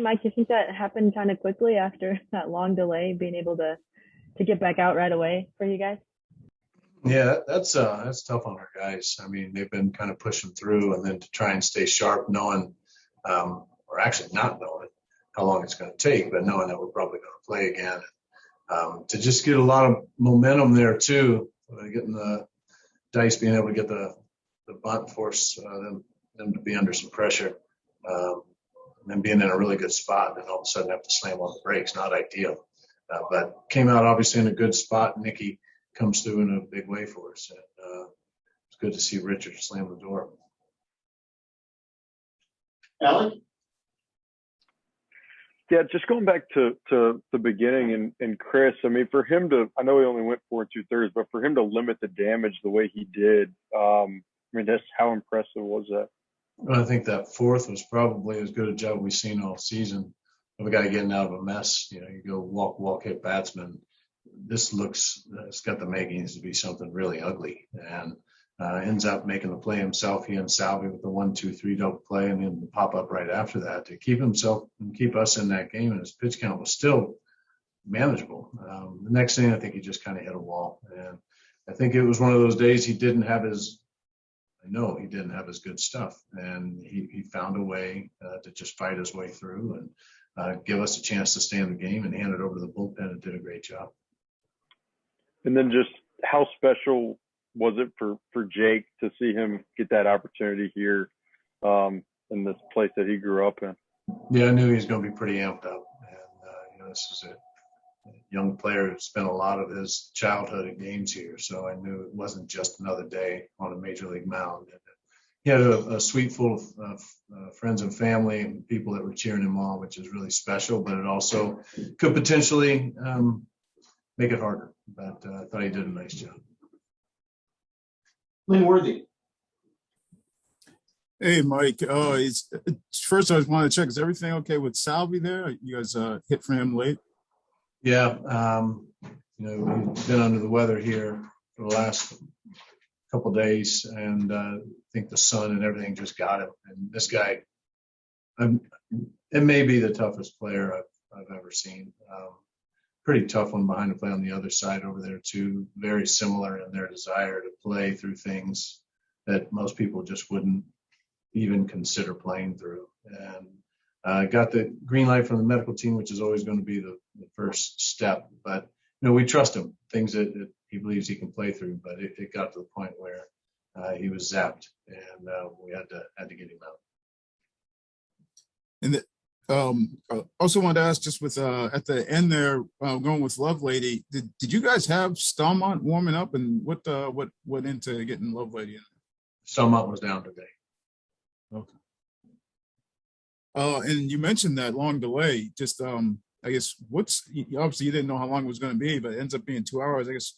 Hey, Mike, you think that happened kind of quickly after that long delay, being able to get back out right away for you guys? Yeah, that's tough on our guys. I mean, they've been kind of pushing through, and then to try and stay sharp, knowing, or actually not knowing how long it's going to take, but knowing that we're probably going to play again. To just get a lot of momentum there too, getting the Dice being able to get the bunt and force them to be under some pressure, and then being in a really good spot, and then all of a sudden have to slam on the brakes. Not ideal, but came out obviously in a good spot. Nicky comes through in a big way for us. And, it's good to see Richard slam the door. Alec? Yeah, just going back to the beginning and Chris, I mean, for him to, I know he only went 4 2/3, but for him to limit the damage the way he did, I mean, that's how impressive was that? Well, I think that fourth was probably as good a job we've seen all season of a guy getting out of a mess. You know, you go walk, hit batsman. This looks, it's got the makings to be something really ugly, and ends up making the play himself. He and Salvi with the 1-2-3 double play, and then the pop up right after that to keep himself and keep us in that game. And his pitch count was still manageable. The next thing, I think he just kind of hit a wall, and I think it was one of those days he didn't have his good stuff, and he found a way to just fight his way through and give us a chance to stay in the game and hand it over to the bullpen and did a great job. And then just how special was it for Jake to see him get that opportunity here in this place that he grew up in? Yeah, I knew he was going to be pretty amped up. And, this is a young player who spent a lot of his childhood in games here. So I knew it wasn't just another day on a major league mound. And he had a suite full of friends and family and people that were cheering him on, which is really special, but it also could potentially make it harder. But I thought he did a nice job. Lynn Worthy. Hey, Mike. First, I just want to check, is everything okay with Salvi there? You guys hit for him late? Yeah. We've been under the weather here for the last couple of days, and I think the sun and everything just got him. And this guy, it may be the toughest player I've ever seen. Pretty tough one behind the play on the other side over there too. Very similar in their desire to play through things that most people just wouldn't even consider playing through. And got the green light from the medical team, which is always going to be the first step. But we trust him. Things that he believes he can play through. But it got to the point where he was zapped, and we had to get him out. And I also wanted to ask, just with at the end there, going with Lovelady, did you guys have Stalmont warming up, and what went into getting Lovelady in? Stalmont was down today. Okay. And you mentioned that long delay. Just I guess obviously you didn't know how long it was going to be, but it ends up being 2 hours. I guess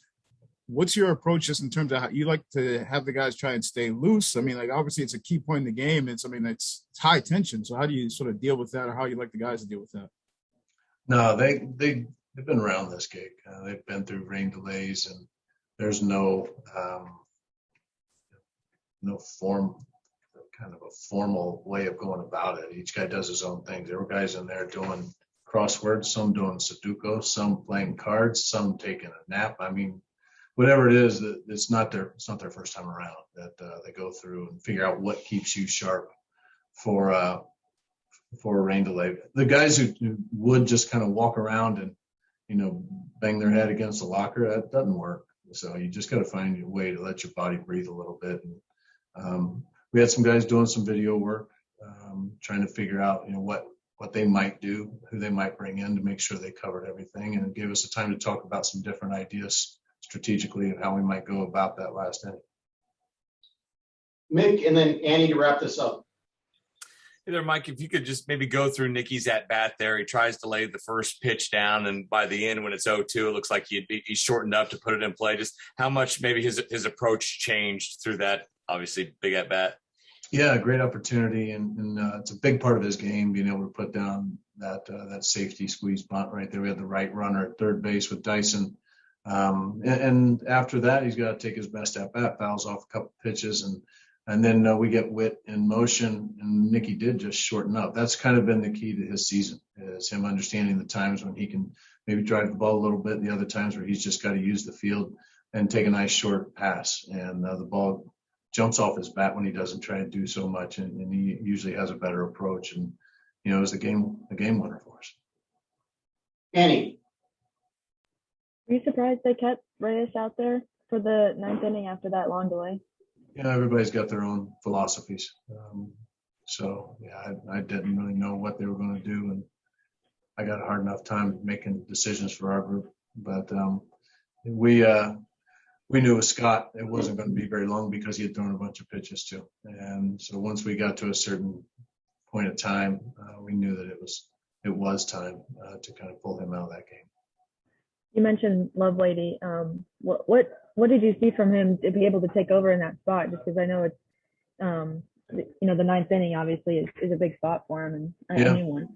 what's your approach just in terms of how you like to have the guys try and stay loose? I mean, like, obviously it's a key point in the game. It's high tension. So how do you sort of deal with that, or how you like the guys to deal with that? No, they've been around this gig. They've been through rain delays, and there's no formal way of going about it. Each guy does his own thing. There were guys in there doing crosswords, some doing Sudoku, some playing cards, some taking a nap. I mean, whatever it is, it's not their first time around. That they go through and figure out what keeps you sharp for a rain delay. The guys who would just kind of walk around and bang their head against the locker, that doesn't work. So you just got to find a way to let your body breathe a little bit. And we had some guys doing some video work, trying to figure out what they might do, who they might bring in to make sure they covered everything, and it gave us a time to talk about some different ideas strategically of how we might go about that last inning. Mick, and then Annie to wrap this up. Hey there, Mike, if you could just maybe go through Nicky's at-bat there. He tries to lay the first pitch down, and by the end, when it's 0-2, it looks like he's shortened up to put it in play. Just how much maybe his approach changed through that, obviously, big at-bat? Yeah, great opportunity, and it's a big part of his game, being able to put down that safety squeeze bunt right there. We had the right runner at third base with Dyson. And after that, he's got to take his best at-bat, fouls off a couple pitches, and And then we get Witt in motion, and Nicky did just shorten up. That's kind of been the key to his season, is him understanding the times when he can maybe drive the ball a little bit, and the other times where he's just got to use the field and take a nice short pass. And the ball jumps off his bat when he doesn't try to do so much, and he usually has a better approach. And, it was a game winner for us. Annie, Were you surprised they kept Reyes out there for the ninth inning after that long delay? Everybody's got their own philosophies. So, I didn't really know what they were going to do, and I got a hard enough time making decisions for our group. But we knew with Scott it wasn't going to be very long because he had thrown a bunch of pitches too. And so once we got to a certain point of time, we knew that it was time to kind of pull him out of that game. You mentioned Lovelady. What did you see from him to be able to take over in that spot? Just because I know it's the ninth inning obviously is a big spot for him and a new one.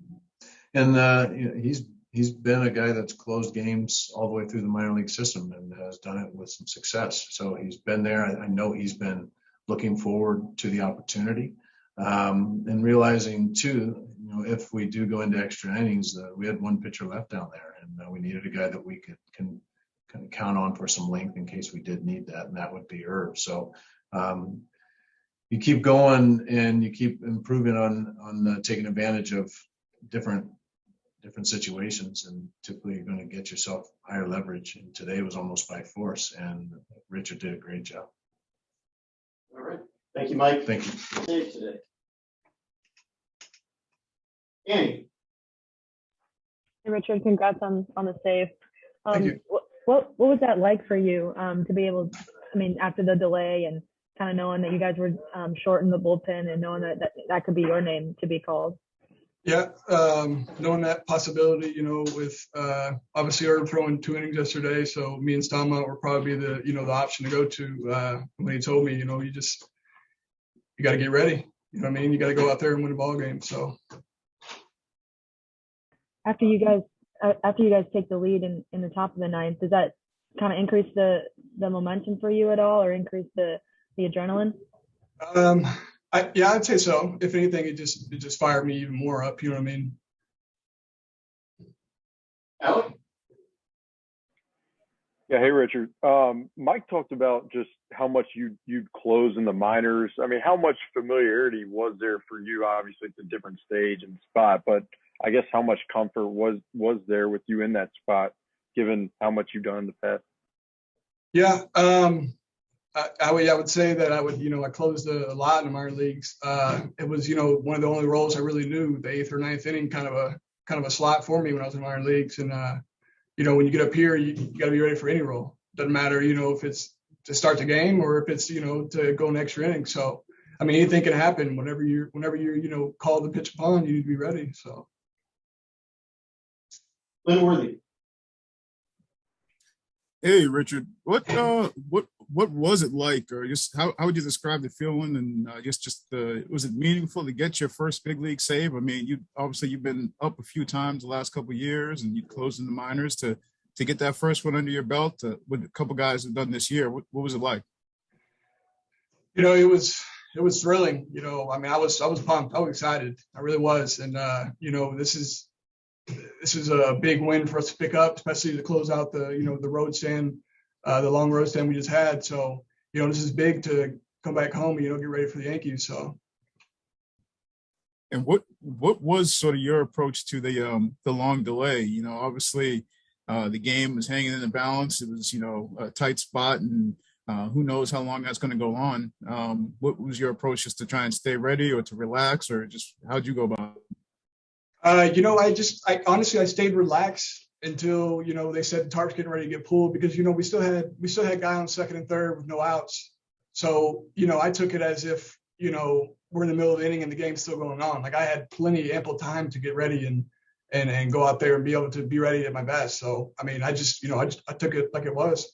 And he's been a guy that's closed games all the way through the minor league system and has done it with some success. So he's been there. I know he's been looking forward to the opportunity, and realizing too, if we do go into extra innings, we had one pitcher left down there, and we needed a guy that we can kind of count on for some length in case we did need that, and that would be Irv. So you keep going and you keep improving on taking advantage of different situations, and typically you're going to get yourself higher leverage. And today was almost by force, and Richard did a great job. all right. Thank you, Mike. Thank you. Save today. Annie, Hey, Richard, congrats on the save. Thank you. What was that like for you to be able? After the delay and kind of knowing that you guys were short in the bullpen and knowing that could be your name to be called. Yeah, knowing that possibility, with obviously Herb throwing 2 innings yesterday, so me and Stama were probably the option to go to. When he told me, you got to get ready. You got to go out there and win a ball game. So After you guys take the lead in the top of the ninth, does that kind of increase the momentum for you at all, or increase the adrenaline? I'd say so. If anything, it just fired me even more up. You know what I mean? Alec, Yeah, hey Richard. Mike talked about just how much you'd close in the minors. How much familiarity was there for you? Obviously, it's a different stage and spot, but I guess how much comfort was there with you in that spot, given how much you've done in the past? Yeah, I would say that I closed a lot in the minor leagues. It was one of the only roles I really knew, the 8th or 9th inning, kind of a slot for me when I was in minor leagues. And when you get up here, you got to be ready for any role. Doesn't matter, if it's to start the game or if it's to go an extra inning. So anything can happen whenever you're called to pitch upon. You need to be ready. So. Lynn Worthy. Hey, Richard, what was it like, or just how would you describe the feeling? And was it meaningful to get your first big league save? You've been up a few times the last couple of years, and you closed in the minors to get that first one under your belt. What a couple guys have done this year. What was it like? It was thrilling. I was pumped. I was excited. I really was. And this is a big win for us to pick up, especially to close out the road stand, the long road stand we just had. So, this is big to come back home, get ready for the Yankees. So. And what was sort of your approach to the long delay? Obviously the game was hanging in the balance. It was, a tight spot, and who knows how long that's going to go on. What was your approach, just to try and stay ready, or to relax, or just how'd you go about it? I honestly stayed relaxed until, they said the tarp's getting ready to get pulled, because, we still had guy on second and third with no outs. So, I took it as if, we're in the middle of the inning and the game's still going on. Like, I had ample time to get ready and go out there and be able to be ready at my best. So, I took it like it was.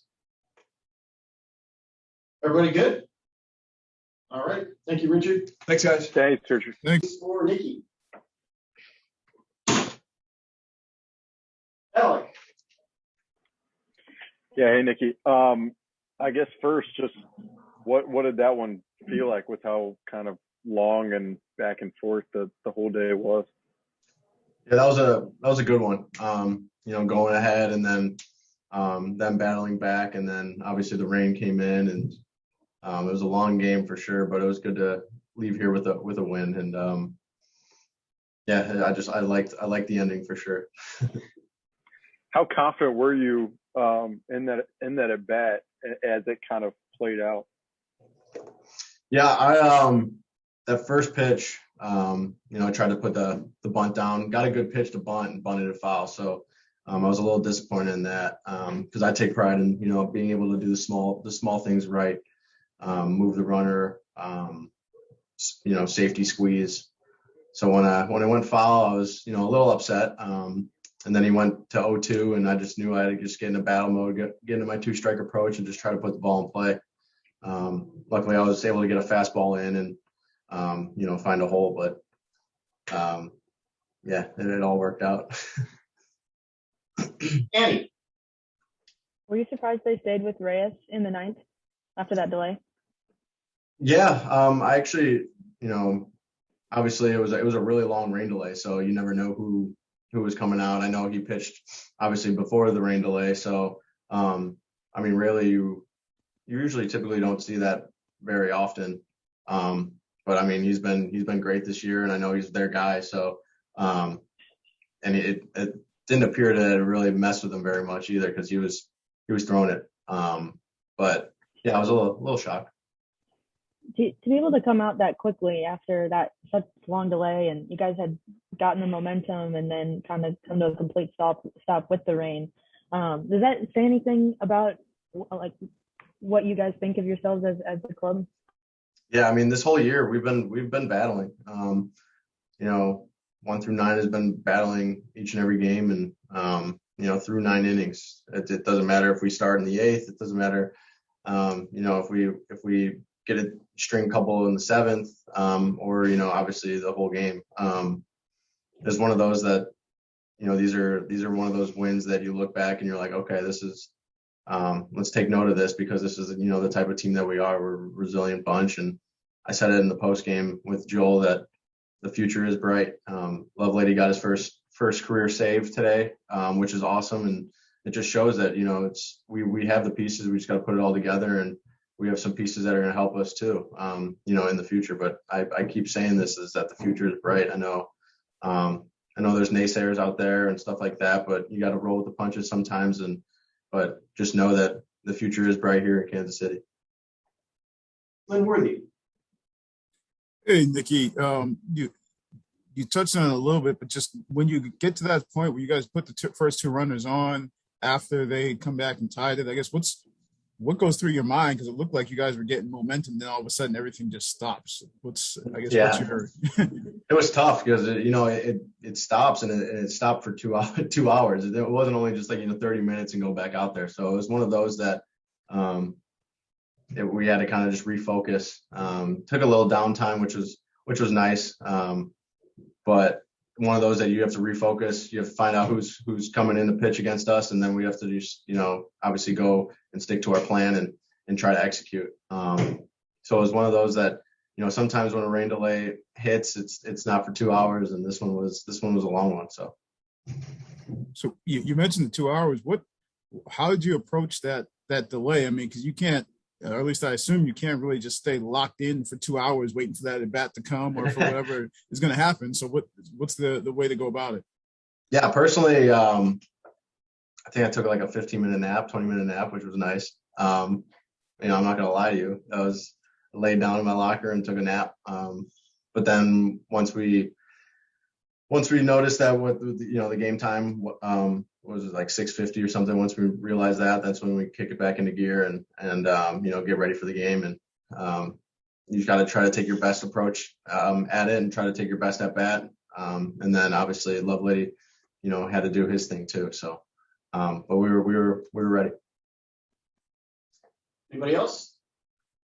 Everybody good? All right. Thank you, Richard. Thanks, guys. Thanks, Richard. Thanks. For Nicky. Alec. Yeah, hey Nicky. I guess first, just What did that one feel like with how kind of long and back and forth the whole day was? Yeah, that was a good one. Going ahead and then them battling back, and then obviously the rain came in, and it was a long game for sure. But it was good to leave here with a win, and I liked the ending for sure. How confident were you in that at bat as it kind of played out? Yeah, I that first pitch, I tried to put the bunt down, got a good pitch to bunt and bunted a foul. So I was a little disappointed in that because I take pride in being able to do the small things right, move the runner, safety squeeze. So when I went foul, I was a little upset. And then he went to 0-2, and I just knew I had to just get into battle mode, get into my 2-strike approach, and just try to put the ball in play. Luckily, I was able to get a fastball in and find a hole, but it all worked out. Annie. Were you surprised they stayed with Reyes in the ninth after that delay? Yeah, I actually, obviously it was a really long rain delay, so you never know who was coming out. I know he pitched obviously before the rain delay, so really you usually typically don't see that very often. But he's been great this year, and I know he's their guy. So, and it didn't appear to really mess with him very much either because he was throwing it. But yeah, I was a little shocked. To be able to come out that quickly after that such long delay, and you guys had gotten the momentum and then kind of come to a complete stop with the rain. Does that say anything about like what you guys think of yourselves as a club? Yeah, this whole year we've been battling. 1 through 9 has been battling each and every game, and through 9 innings. It doesn't matter if we start in the 8th. It doesn't matter, if we get a string couple in the 7th, or obviously the whole game. It's one of those that these are one of those wins that you look back and you're like, okay, this is let's take note of this because this is the type of team that we are. We're a resilient bunch, and I said it in the post game with Joel that the future is bright. Lovelady got his first career save today, which is awesome, and it just shows that we have the pieces. We just got to put it all together, and we have some pieces that are going to help us too, in the future. But I keep saying this is that the future is bright. I know there's naysayers out there and stuff like that, but you got to roll with the punches sometimes. But just know that the future is bright here in Kansas City. Lynn Worthy. Hey, Nicky, you touched on it a little bit, but just when you get to that point where you guys put the first 2 runners on after they come back and tied it, I guess what goes through your mind? Because it looked like you guys were getting momentum, then all of a sudden everything just stops. What's your It was tough because it stops, and it stopped for 2 hours. It wasn't only just 30 minutes and go back out there. So it was one of those that we had to kind of just refocus. Took a little downtime, which was nice. But one of those that you have to refocus. You have to find out who's coming in to pitch against us, and then we have to just obviously go and stick to our plan and try to execute. So it was one of those that sometimes when a rain delay hits, it's not for 2 hours, and this one was a long one. So you mentioned the 2 hours. How did you approach that delay? Because you can't, or at least I assume you can't really just stay locked in for 2 hours waiting for that at bat to come or for whatever is going to happen. So what's the way to go about it? Yeah, personally, I think I took a 15-minute nap, 20-minute nap, which was nice. I'm not going to lie to you. I laid down in my locker and took a nap. But then once we noticed that the game time, was it 6:50 or something? Once we realized that's when we kick it back into gear and get ready for the game. And you've got to try to take your best approach at it and try to take your best at bat. And then obviously Lovelady, had to do his thing too. So, but we were ready. Anybody else?